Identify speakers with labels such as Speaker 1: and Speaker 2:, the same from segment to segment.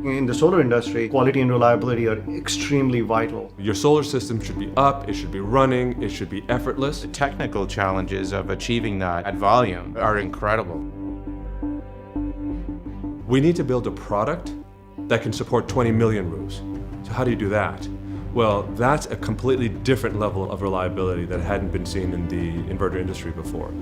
Speaker 1: In the solar industry, quality and reliability are extremely vital.
Speaker 2: Your solar system should be up, it should be running, it should be effortless.
Speaker 3: The technical challenges of achieving that at volume are incredible.
Speaker 2: We need to build a product that can support 20 million roofs. So how do you do that? Well, that's a completely different level of reliability that hadn't been seen in the inverter industry before.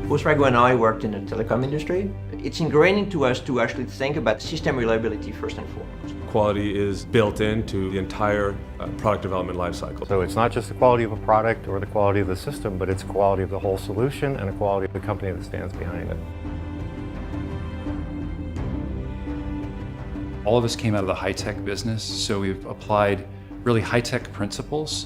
Speaker 4: Both Rago and I worked in the telecom industry. It's ingrained into us to actually think about system reliability first and foremost.
Speaker 2: Quality is built into the entire product development lifecycle.
Speaker 5: So it's not just the quality of a product or the quality of the system, but it's quality of the whole solution and the quality of the company that stands behind it.
Speaker 6: All of us came out of the high-tech business, so we've applied really high-tech principles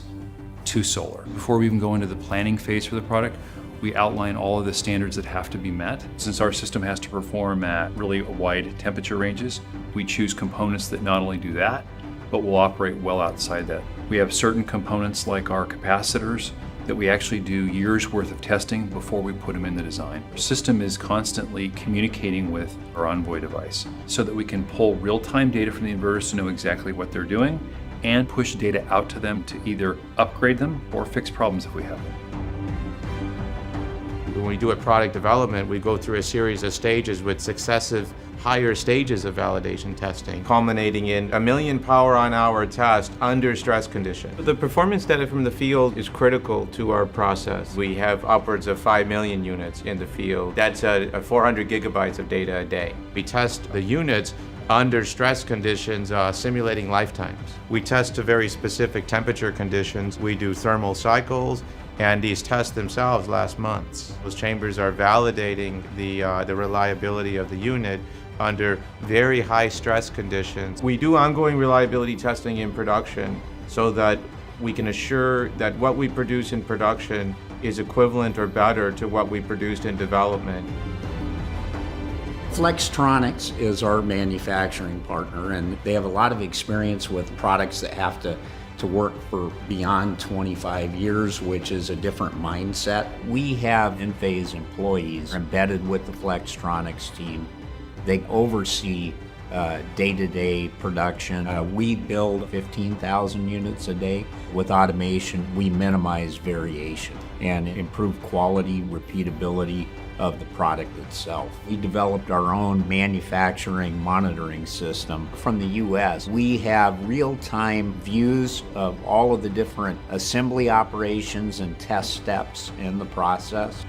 Speaker 6: to solar. Before we even go into the planning phase for the product, we outline all of the standards that have to be met. Since our system has to perform at really wide temperature ranges, we choose components that not only do that, but will operate well outside that. We have certain components like our capacitors that we actually do years worth of testing before we put them in the design. Our system is constantly communicating with our Envoy device so that we can pull real-time data from the inverters to know exactly what they're doing and push data out to them to either upgrade them or fix problems if we have them.
Speaker 3: When we do a product development, we go through a series of stages with successive higher stages of validation testing, culminating in 1 million power-on-hour test under stress conditions. The performance data from the field is critical to our process. We have upwards of 5 million units in the field. That's 400 gigabytes of data a day. We test the units under stress conditions, simulating lifetimes. We test to very specific temperature conditions. We do thermal cycles, and these tests themselves last months. Those chambers are validating the reliability of the unit under very high stress conditions. We do ongoing reliability testing in production so that we can assure that what we produce in production is equivalent or better to what we produced in development.
Speaker 7: Flextronics is our manufacturing partner, and they have a lot of experience with products that have to work for beyond 25 years, which is a different mindset. We have Enphase employees embedded with the Flextronics team. They oversee day-to-day production. We build 15,000 units a day. With automation, we minimize variation and improve quality, repeatability of the product itself. We developed our own manufacturing monitoring system from the US. We have real-time views of all of the different assembly operations and test steps in the process.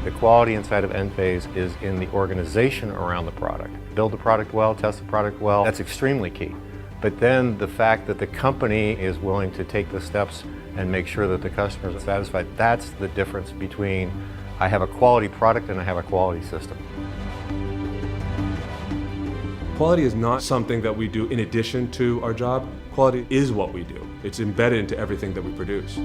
Speaker 5: The quality inside of Enphase is in the organization around the product. Build the product well, test the product well, that's extremely key. But then the fact that the company is willing to take the steps and make sure that the customers are satisfied, that's the difference between I have a quality product and I have a quality system.
Speaker 2: Quality is not something that we do in addition to our job. Quality is what we do. It's embedded into everything that we produce.